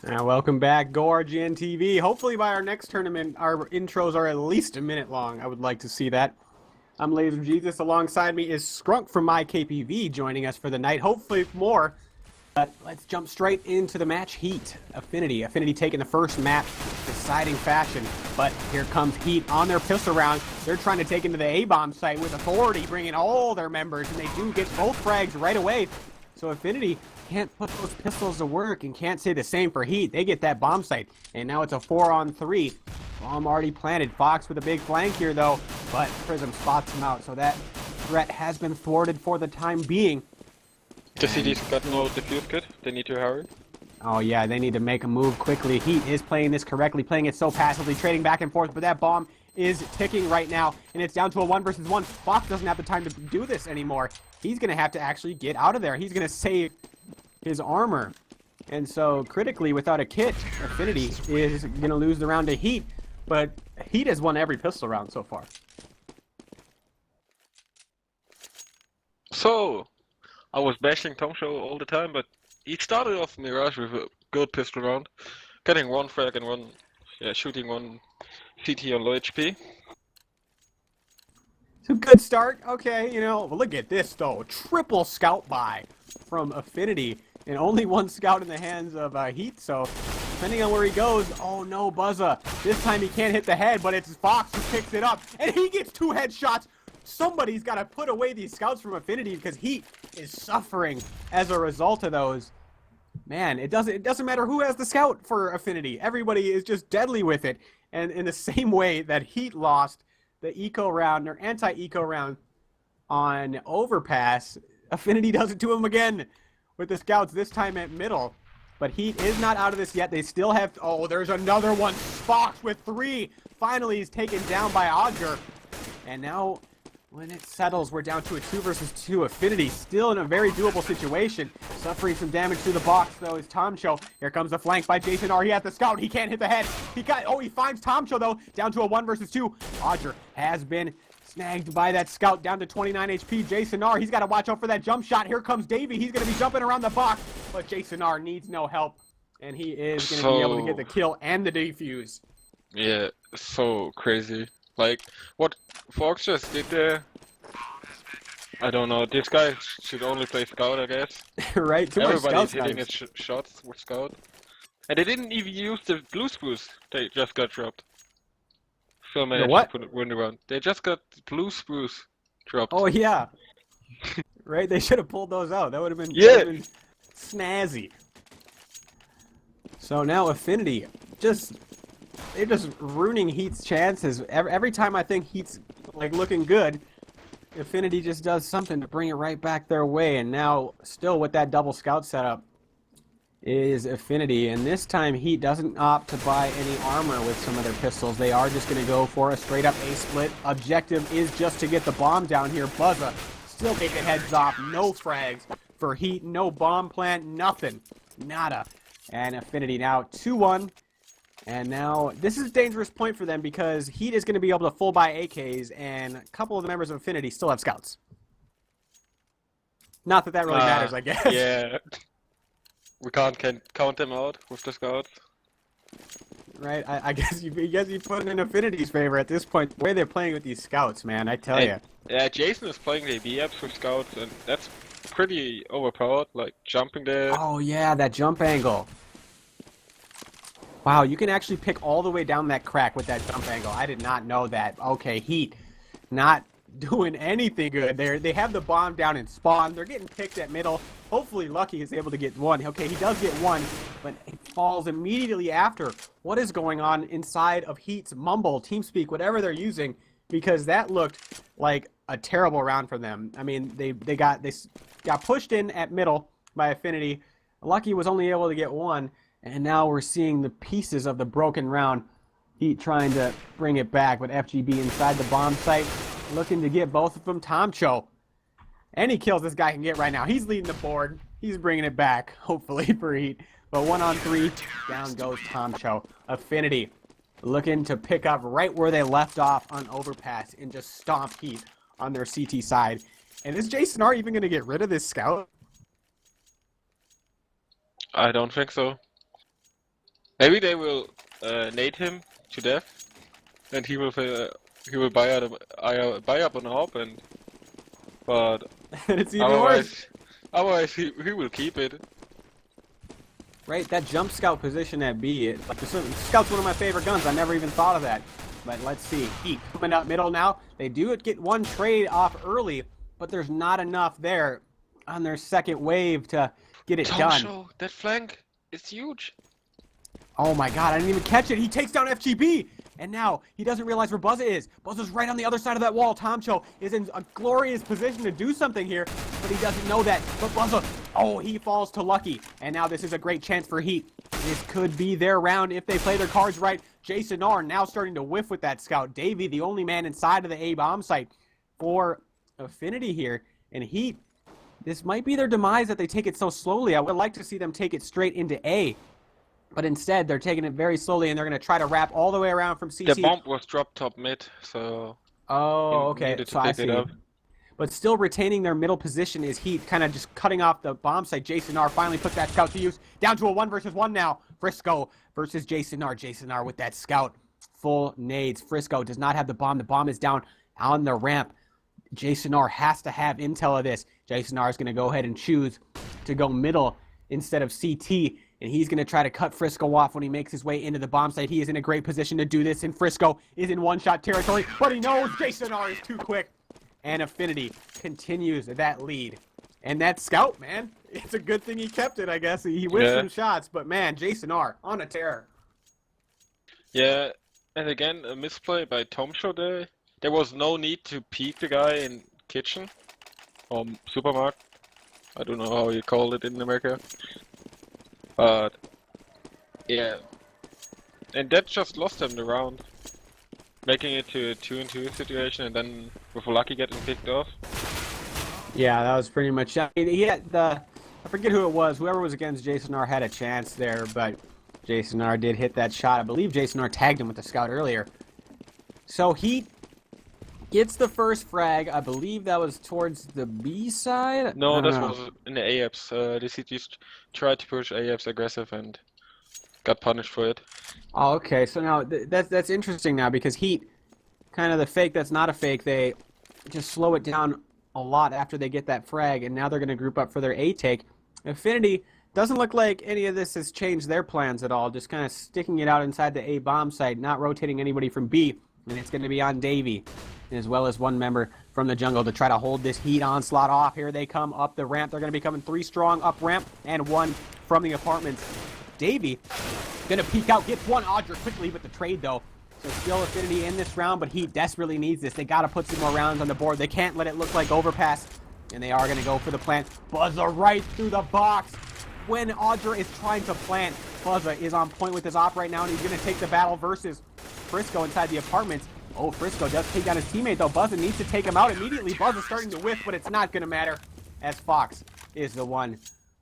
Welcome back, Go RGN TV. Hopefully by our next tournament, our intros are at least a minute long. I would like to see that. I'm Laser Jesus. Alongside me is Scrunk from MyKPV joining us for the night. Hopefully more. But let's jump straight into the match heat. Affinity. Affinity taking the first map, deciding fashion. But here comes Heat on their pistol round. They're trying to take into the A-bomb site with authority, bringing all their members, and they do get both frags right away. So Affinity can't put those pistols to work and can't say the same for Heat. They get that bomb site, and now it's a 4-on-3. Bomb already planted. Fox with a big flank here, though, but Prism spots him out, so that threat has been thwarted for the time being. The city's got no defuse kit. They need to hurry. Oh yeah, they need to make a move quickly. Heat is playing this correctly, playing it so passively, trading back and forth, but that bomb is ticking right now, and it's down to a 1 versus 1. Fox doesn't have the time to do this anymore. He's going to have to actually get out of there. He's going to save his armor. And so, critically, without a kit, Affinity is going to lose the round to Heat, but Heat has won every pistol round so far. So, I was bashing Tom Show all the time, but he started off Mirage with a good pistol round, getting one frag and one, shooting one CT on low HP. It's a good start. Okay, you know, look at this though. Triple scout buy from Affinity, and only one scout in the hands of Heat. So, depending on where he goes, oh no, Buzza. This time he can't hit the head, but it's Fox who picks it up, and he gets 2 headshots. Somebody's got to put away these scouts from Affinity because Heat is suffering as a result of those. Man, it doesn't matter who has the scout for Affinity. Everybody is just deadly with it. And in the same way that Heat lost the eco round or anti-eco round on Overpass, Affinity does it to him again with the scouts, this time at middle. But Heat is not out of this yet. They still have to, oh, there's another one. Fox with 3. Finally, he's taken down by Augur. And now, when it settles, we're down to a 2 versus 2. Affinity still in a very doable situation. Suffering some damage through the box, though, is Tomcho. Here comes the flank by Jason R. He has the scout. He can't hit the head. He finds Tomcho, though. Down to a 1 versus 2. Augur has been snagged by that scout. Down to 29 HP. Jason R. He's got to watch out for that jump shot. Here comes Davey. He's going to be jumping around the box. But Jason R. needs no help. And he is going to be able to get the kill and the defuse. Yeah, so crazy. Like, what Fox just did there, I don't know. This guy should only play Scout, I guess. Right? Too much Everybody's scout hitting his shots with Scout. And they didn't even use the blue spruce. They just got dropped. So managed what? to win the round. They just got blue spruce dropped. Oh, yeah. Right? They should have pulled those out. That would have been, snazzy. So now Affinity, they're just ruining Heat's chances. Every time I think Heat's like looking good, Affinity just does something to bring it right back their way. And now, still with that double scout setup, is Affinity. And this time, Heat doesn't opt to buy any armor with some of their pistols. They are just going to go for a straight-up A-split. Objective is just to get the bomb down here. Buzza still taking heads off. No frags for Heat. No bomb plant. Nothing. Nada. And Affinity now 2-1. And now, this is a dangerous point for them because Heat is going to be able to full buy AKs, and a couple of the members of Affinity still have scouts. Not that that really matters, I guess. Yeah. We can't count them out with the scouts. Right? I guess you put it in Affinity's favor at this point. The way they're playing with these scouts, man, I tell you. Yeah, Jason is playing the B-ups with scouts, and that's pretty overpowered, like jumping there. Oh, yeah, that jump angle. Wow, you can actually pick all the way down that crack with that jump angle. I did not know that. Okay, Heat not doing anything good there. They have the bomb down in spawn. They're getting picked at middle. Hopefully Lucky is able to get 1. Okay, he does get 1, but it falls immediately after. What is going on inside of Heat's Mumble, TeamSpeak, whatever they're using? Because that looked like a terrible round for them. I mean, they got pushed in at middle by Affinity. Lucky was only able to get 1. And now we're seeing the pieces of the broken round. Heat trying to bring it back, but FGB inside the bomb site, looking to get both of them. Tomcho, any kills this guy can get right now. He's leading the board. He's bringing it back, hopefully, for Heat. But 1-on-3, down goes Tomcho. Affinity looking to pick up right where they left off on Overpass and just stomp Heat on their CT side. And is Jason R even going to get rid of this scout? I don't think so. Maybe they will nade him to death, and he will buy up on AWP, and but And it's even worse. otherwise he will keep it. Right, that jump scout position at B, like scout's one of my favorite guns. I never even thought of that. But let's see, Heat coming up middle now. They do get one trade off early, but there's not enough there on their second wave to get it done. Show, that flank is huge. Oh my god, I didn't even catch it. He takes down FGB. And now he doesn't realize where Buzza is. Buzza's right on the other side of that wall. Tomcho is in a glorious position to do something here, but he doesn't know that. But Buzza, oh, he falls to Lucky. And now this is a great chance for Heat. This could be their round if they play their cards right. Jason R now starting to whiff with that scout. Davey, the only man inside of the A bomb site for Affinity here. And Heat, this might be their demise that they take it so slowly. I would like to see them take it straight into A. But instead, they're taking it very slowly, and they're going to try to wrap all the way around from CT. The bomb was dropped top mid, so... Oh, okay, so I see. But still retaining their middle position is Heat, kind of just cutting off the bomb site. Jason R finally puts that scout to use. Down to a 1 versus 1 now. Frisco versus Jason R. Jason R with that scout. Full nades. Frisco does not have the bomb. The bomb is down on the ramp. Jason R has to have intel of this. Jason R is going to go ahead and choose to go middle instead of CT. And he's going to try to cut Frisco off when he makes his way into the bomb site. He is in a great position to do this, and Frisco is in one-shot territory, but he knows Jason R is too quick. And Affinity continues that lead. And that scout, man, it's a good thing he kept it, I guess. He whiffed some shots, but man, Jason R on a tear. Yeah, and again, a misplay by Tomshow there. There was no need to peek the guy in kitchen or supermarket. I don't know how you call it in America. But yeah, and that just lost him the round, making it to a 2-2 situation, and then with Lucky getting picked off. Yeah, that was pretty much it. He had I forget who it was. Whoever was against Jason R had a chance there, but Jason R did hit that shot. I believe Jason R tagged him with the scout earlier. So Heat gets the first frag. I believe that was towards the B side. No, this was in the AFs. The CTs tried to push AFs aggressive and got punished for it. Oh, okay. So now that's interesting now, because Heat, kind of the fake that's not a fake, they just slow it down a lot after they get that frag, and now they're going to group up for their A take. Affinity doesn't look like any of this has changed their plans at all. Just kind of sticking it out inside the A bomb site, not rotating anybody from B, and it's going to be on Davey, as well as one member from the jungle to try to hold this Heat onslaught off. Here they come up the ramp. They're going to be coming 3 strong up ramp and 1 from the apartments. Davey going to peek out, gets one Audra quickly with the trade though. So still Affinity in this round, but Heat desperately needs this. They got to put some more rounds on the board. They can't let it look like overpass, and they are going to go for the plant. Buzza right through the box. When Audra is trying to plant, Buzza is on point with his op right now, and he's going to take the battle versus Frisco inside the apartments. Oh, Frisco does take down his teammate, though. Buzza needs to take him out immediately. Buzza's starting to whiff, but it's not going to matter, as Fox is the one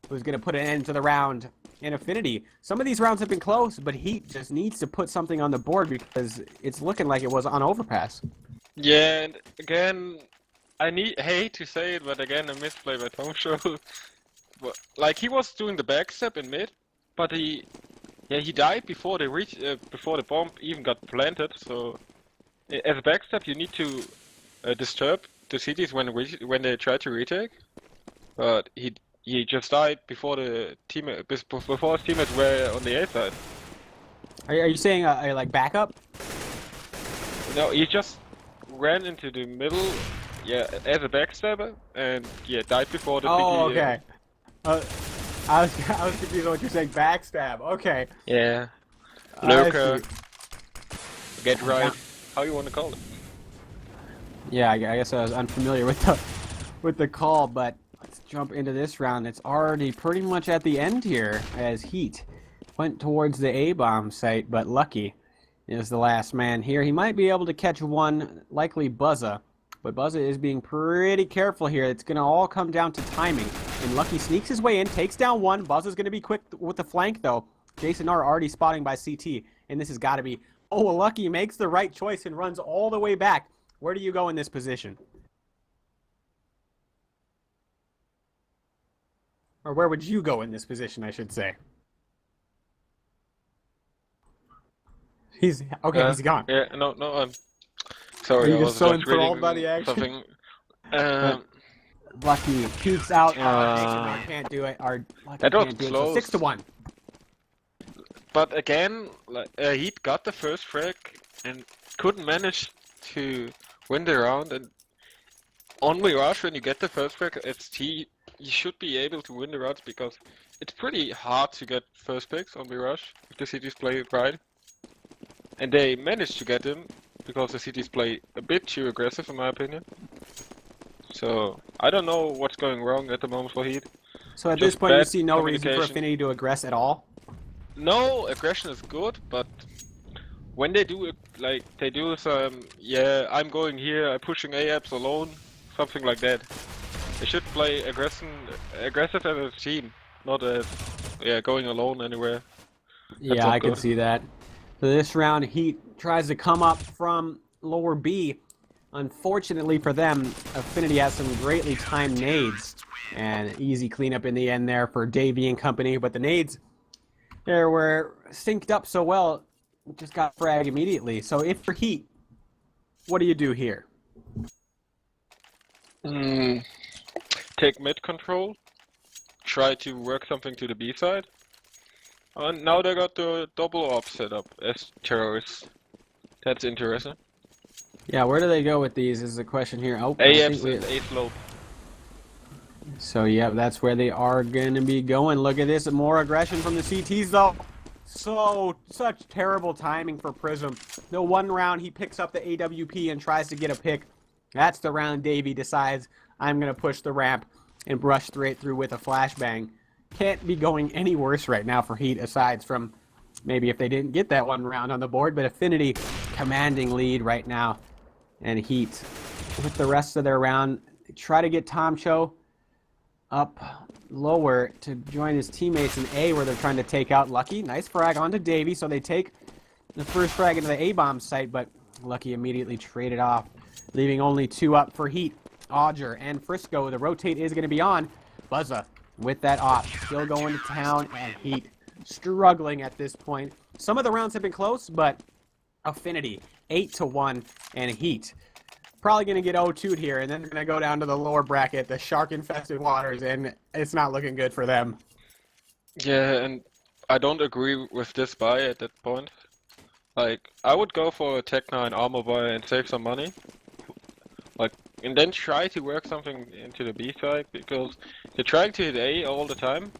who's going to put an end to the round. In Affinity, some of these rounds have been close, but Heat just needs to put something on the board because it's looking like it was on overpass. Yeah, and again, hate to say it, but again, a misplay by Tomshow. Like, he was doing the backstep in mid, but he died before before the bomb even got planted. So, as a backstep, you need to disturb the cities when they try to retake. But he just died before his teammates were on the A side. Are you saying like backup? No, he just ran into the middle, as a backstabber, and died before the. Oh, okay. I was confused on what you're saying. Backstab. Okay. Yeah. Lurker. Get right. How you want to call it? Yeah, I guess I was unfamiliar with the call, but let's jump into this round. It's already pretty much at the end here, as Heat went towards the A-bomb site, but Lucky is the last man here. He might be able to catch one, likely Buzza, but Buzza is being pretty careful here. It's going to all come down to timing. And Lucky sneaks his way in, takes down one. Buzza's going to be quick with the flank, though. Jason R already spotting by CT, and this has got to be... Oh, Lucky makes the right choice and runs all the way back. Where do you go in this position? Or where would you go in this position, I should say? He's okay. He's gone. Yeah, no, Are sorry, I you was just so just enthralled by the reading action? something. But Um, Lucky peeks out. uh, Can't do it. Our Lucky that was can't do it. So close. 6-1. But again, like, he got the first frag and couldn't manage to win the round. And on Mirage, when you get the first frag, you should be able to win the rounds because it's pretty hard to get first picks on Mirage if the cities play it right. And they managed to get them because the cities play a bit too aggressive, in my opinion. So I don't know what's going wrong at the moment for Heat. So at Just this point, you bad see no reason for communication. Affinity to aggress at all. No, aggression is good, but when they do it, like they do some, yeah, I'm going here, I'm pushing A apps alone, something like that. They should play aggressive as a team, not as, yeah, going alone anywhere. That's Yeah, not I can good. see that. So this round, Heat tries to come up from lower B. Unfortunately for them, Affinity has some greatly timed nades. And easy cleanup in the end there for Davey and company. But the nades, they were synced up so well, just got frag immediately. So if for Heat, what do you do here? Take mid control, try to work something to the B side. And now they got the double op set up as terrorists. That's interesting. Yeah, where do they go with these is the question here. Oh, I A think apps and A slope. So, yeah, that's where they are going to be going. Look at this. More aggression from the CTs, though. Such terrible timing for Prism. The one round he picks up the AWP and tries to get a pick. That's the round Davey decides, I'm going to push the ramp and brush straight through with a flashbang. Can't be going any worse right now for Heat, aside from maybe if they didn't get that one round on the board. But Affinity commanding lead right now. And Heat, with the rest of their round, try to get Tomcho up lower to join his teammates in A, where they're trying to take out Lucky. Nice frag onto Davey, so they take the first frag into the A-bomb site, but Lucky immediately traded off, leaving only 2 up for Heat. Odger and Frisco, the rotate is going to be on. Buzza with that op, still going to town, and Heat struggling at this point. Some of the rounds have been close, but Affinity 8-1, and Heat probably going to get 0-2'd here, and then they're going to go down to the lower bracket, the shark-infested waters, and it's not looking good for them. Yeah, and I don't agree with this buy at that point. Like, I would go for a Tech 9 armor buy and save some money. Like, and then try to work something into the B side, because they're trying to hit A all the time,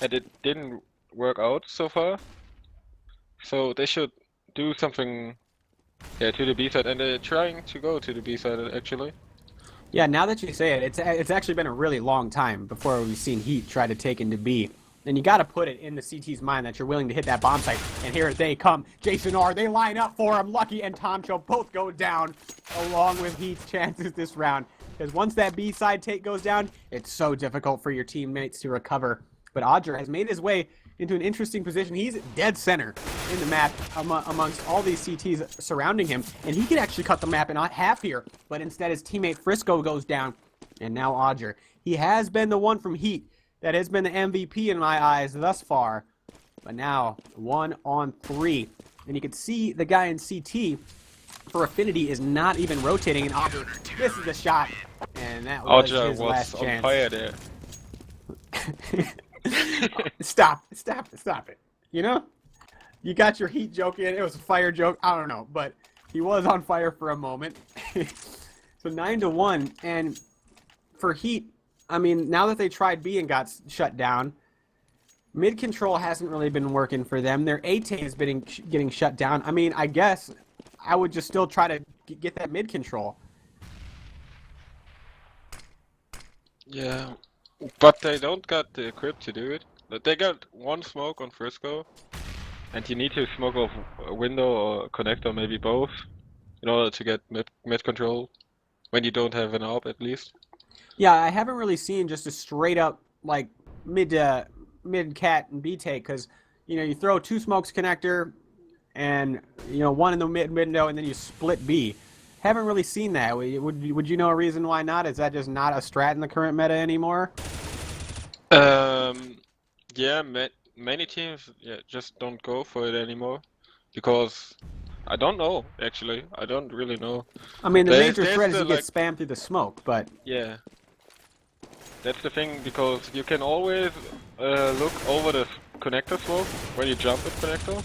and it didn't work out so far. So they should do something, yeah, to the B side, and they're trying to go to the B side actually. Yeah, now that you say it, it's actually been a really long time before we've seen Heat try to take into B. And you got to put it in the CT's mind that you're willing to hit that bomb site. And here they come. Jason R. They line up for him. Lucky and Tomcho both go down along with Heat's chances this round. Because once that B side take goes down, it's so difficult for your teammates to recover. But Odger has made his way into an interesting position. He's dead center in the map amongst all these CTs surrounding him. And he could actually cut the map in half here. But instead his teammate Frisco goes down. And now Odger. He has been the one from Heat that has been the MVP in my eyes thus far. But now, 1-on-3. And you can see the guy in CT for Affinity is not even rotating, and Odger misses the shot. And that was Odger his was last on chance. fire there. Stop it. You know? You got your Heat joke in. It was a fire joke. I don't know. But he was on fire for a moment. So 9-1. And for Heat, I mean, now that they tried B and got shut down, mid control hasn't really been working for them. Their A-Tank has been getting shut down. I mean, I guess I would just still try to get that mid control. Yeah, but they don't got the equip to do it. They got one smoke on Frisco, and you need to smoke off a window or a connector, maybe both, in order to get mid control, when you don't have an AWP at least. Yeah, I haven't really seen just a straight up like mid cat and B take, because you throw 2 smokes connector and one in the mid window and then you split B. Haven't really seen that. Would you know a reason why not? Is that just not a strat in the current meta anymore? Yeah, many teams just don't go for it anymore, because I don't know actually. I don't really know. I mean, the There's major threat is the, you get like, spammed through the smoke, but yeah, that's the thing because you can always look over the connector smoke when you jump with connector.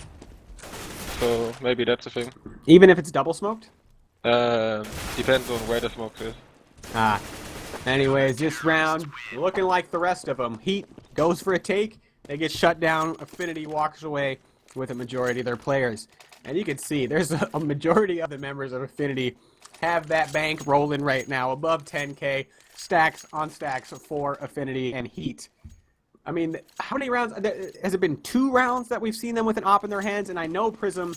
So maybe that's the thing. even if it's double smoked? Depends on where the smoke is. Ah. Anyways, this round, looking like the rest of them. Heat goes for a take. They get shut down. Affinity walks away with a majority of their players. And you can see there's a majority of the members of Affinity have that bank rolling right now, above 10K, stacks on stacks for Affinity and Heat. I mean, how many rounds? Has it been 2 rounds that we've seen them with an op in their hands? And I know Prism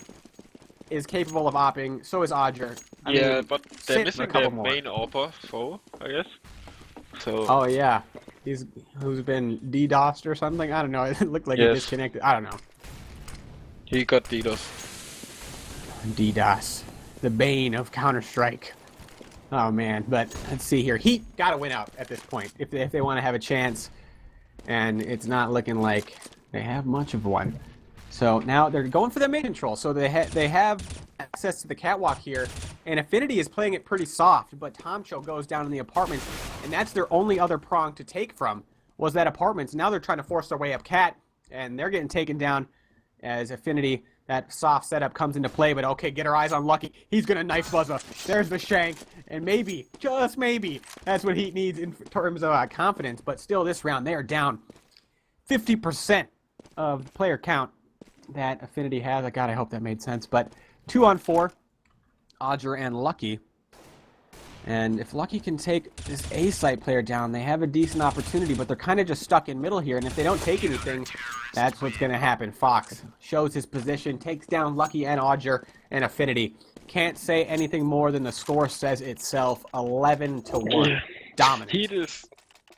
is capable of opping, so is Odger. I Yeah, mean, but sit they're for a missing couple their more. main AWPer foe, I guess. So Oh yeah, who's been DDoSed or something? I don't know. It looked like he yes, disconnected. I don't know. he got DDoS. DDoS, the bane of Counter-Strike. Oh man, but let's see here. Heat got to win out at this point if they want to have a chance, and it's not looking like they have much of one. So now they're going for the mid control. So they have access to the catwalk here, and Affinity is playing it pretty soft. But Tomcho goes down in the apartments, and that's their only other prong to take from was that apartments. Now they're trying to force their way up cat, and they're getting taken down as Affinity. That soft setup comes into play, but okay, get our eyes on Lucky. He's gonna knife Buzza. There's the shank, and maybe, just maybe, that's what Heat needs in terms of confidence. But still, this round they are down 50% of the player count that Affinity has. God, I hope that made sense. But 2-on-4, Odger and Lucky. And if Lucky can take this A-site player down, they have a decent opportunity, but they're kind of just stuck in middle here. And if they don't take anything, that's what's going to happen. Fox shows his position, takes down Lucky and Odger and Affinity. Can't say anything more than the score says itself. 11-1. Dominant. Heat is,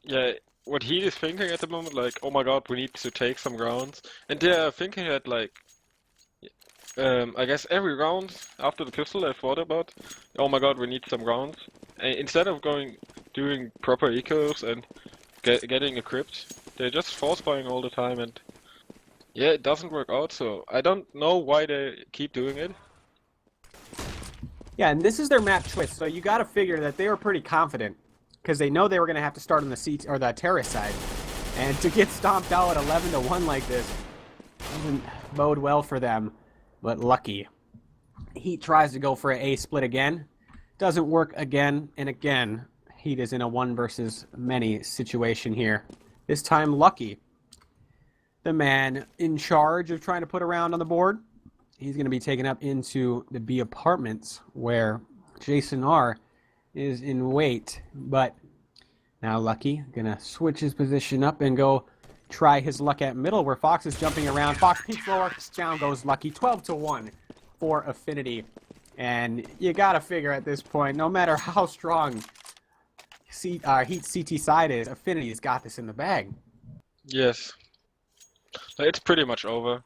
yeah, what Heat is thinking at the moment, like, oh my god, we need to take some rounds. And they're thinking that, like, I guess every round after the pistol they thought about, oh my god, we need some rounds. And instead of doing proper ecos and getting equipped, they're just force buying all the time, and yeah, it doesn't work out. So I don't know why they keep doing it. Yeah, and this is their map choice, so you got to figure that they were pretty confident because they know they were going to have to start on the seat or the terrace side, and to get stomped out at 11-1 like this doesn't bode well for them. But Lucky, Heat tries to go for an A split again, doesn't work again and again. Heat is in a 1 versus many situation here. This time Lucky, the man in charge of trying to put a round on the board. He's going to be taken up into the B apartments where Jason R is in wait. But now Lucky going to switch his position up and go try his luck at middle where Fox is jumping around. Fox peeks lower, down goes Lucky. 12-1 for Affinity. And you got to figure at this point, no matter how strong Heat CT side is, Affinity's got this in the bag. Yes, it's pretty much over.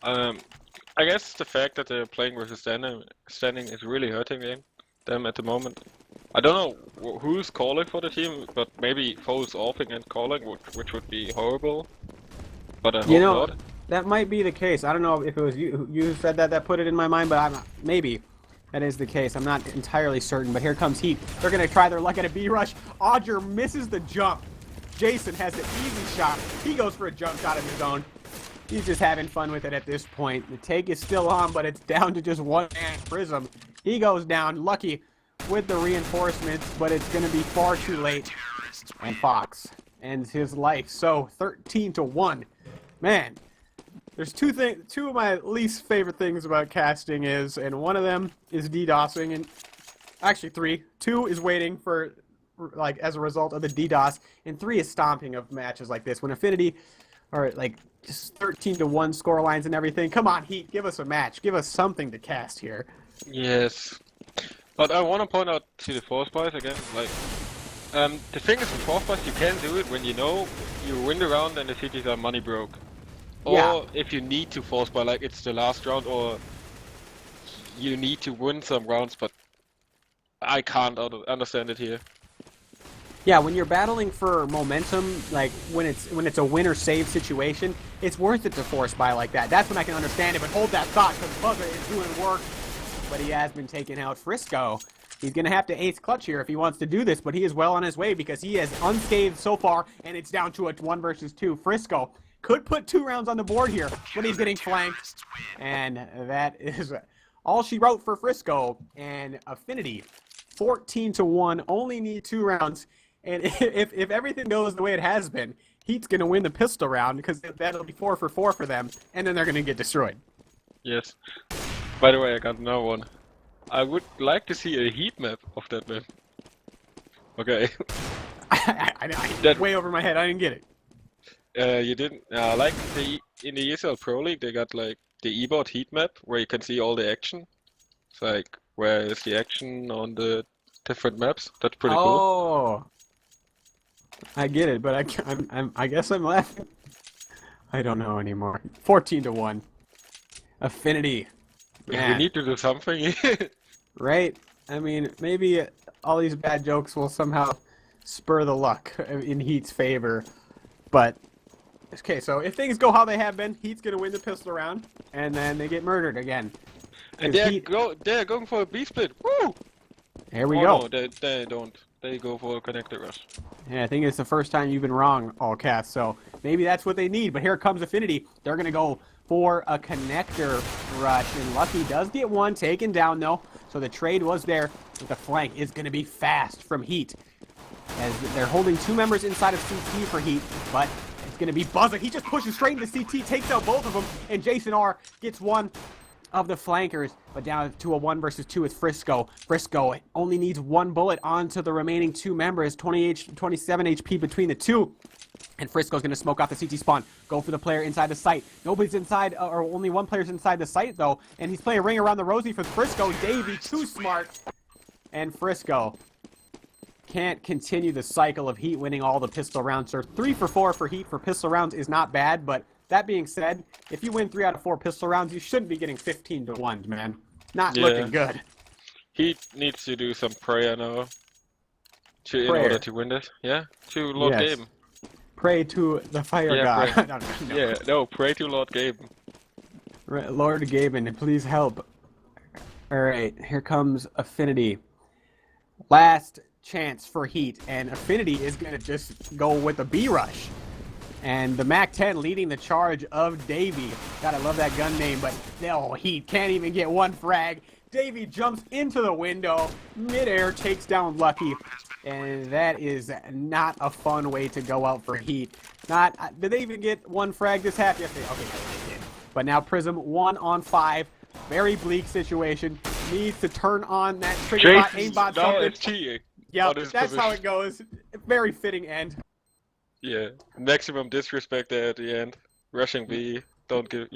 I guess the fact that they're playing versus standing is really hurting them at the moment. I don't know who's calling for the team, but maybe Foe's offing and calling, which would be horrible. But I hope not. That might be the case. I don't know if it was you who said that put it in my mind, but maybe that is the case. I'm not entirely certain, but here comes Heat. They're going to try their luck at a B rush. Odger misses the jump. Jason has the easy shot. He goes for a jump shot of his own. He's just having fun with it at this point. The take is still on, but it's down to just one man. Prism. He goes down. Lucky with the reinforcements, but it's going to be far too late. And Fox ends his life. So 13-1. Man, there's two of my least favorite things about casting is, and one of them is DDoSing, and actually 3. 2 is waiting for, like, as a result of the DDoS, and 3 is stomping of matches like this. When Affinity are, like, just 13-1 score lines and everything. Come on, Heat, give us a match. Give us something to cast here. Yes. But I want to point out to the force buys again, like, the thing is with force buys, you can do it when you know you win the round and the cities are money broke. Or if you need to force buy, like it's the last round, or you need to win some rounds, but I can't understand it here. Yeah, when you're battling for momentum, like when it's a win or save situation, it's worth it to force buy like that. That's when I can understand it. But hold that thought, because Buzzer is doing work. But he has been taking out Frisco. He's going to have to ace clutch here if he wants to do this, but he is well on his way because he is unscathed so far, and it's down to a 1 versus 2. Frisco could put 2 rounds on the board here, but he's getting flanked. And that is all she wrote for Frisco. And Affinity, 14-1, only need 2 rounds. And if everything goes the way it has been, Heat's going to win the pistol round because that'll be 4 for 4 for them, and then they're going to get destroyed. Yes. By the way, I got another one. I would like to see a heat map of that map. Okay. That's way over my head. I didn't get it. You didn't like in the ESL Pro League they got like the eBot heat map where you can see all the action. It's like where is the action on the different maps? That's pretty cool. Oh, I get it, but I guess I'm laughing. I don't know anymore. 14-1. Affinity. We need to do something. Right? I mean, maybe all these bad jokes will somehow spur the luck in Heat's favor. But, okay, so if things go how they have been, Heat's going to win the pistol round, and then they get murdered again. And they're going for a B split. Woo! Here we go. No, they don't. They go for a connector rush. Yeah, I think it's the first time you've been wrong, all cats. So maybe that's what they need. But here comes Affinity. They're going to go for a connector rush. And Lucky does get one taken down, though. So the trade was there. But the flank is going to be fast from Heat. As they're holding 2 members inside of CT for Heat. But it's going to be Buzzer. He just pushes straight into CT, takes out both of them. And Jason R gets one of the flankers, but down to a 1 versus 2 with Frisco. Frisco only needs 1 bullet onto the remaining 2 members, 27 HP between the 2. And Frisco's going to smoke off the CT spawn. Go for the player inside the site. Nobody's inside, or only 1 player's inside the site, though. And he's playing ring around the rosy for Frisco. Davey, too smart. And Frisco can't continue the cycle of Heat winning all the pistol rounds. So 3 for 4 for Heat for pistol rounds is not bad, but that being said, if you win 3 out of 4 pistol rounds, you shouldn't be getting 15-1, man. Not looking good. He needs to do some prayer now. In order to win this. Yeah? To Lord Gabe. Pray to the fire god. No, pray to Lord Gabe. Lord Gaben, please help. Alright, here comes Affinity. Last chance for Heat, and Affinity is going to just go with a B rush. And the MAC-10 leading the charge of Davey. God, I love that gun name, but no, Heat can't even get 1 frag. Davey jumps into the window, midair, takes down Lucky. And that is not a fun way to go out for Heat. Did they even get 1 frag this half? Yes, okay, they did. But now Prism 1 on 5. Very bleak situation. Needs to turn on that trigger bot, aimbot something. No, it's cheating. Yeah, that's how it goes. Very fitting end. Yeah, maximum disrespect there at the end. Rushing B, don't give,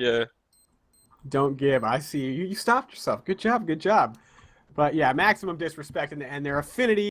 Don't give, I see you. You stopped yourself. Good job, good job. But yeah, maximum disrespect in the end there. Affinity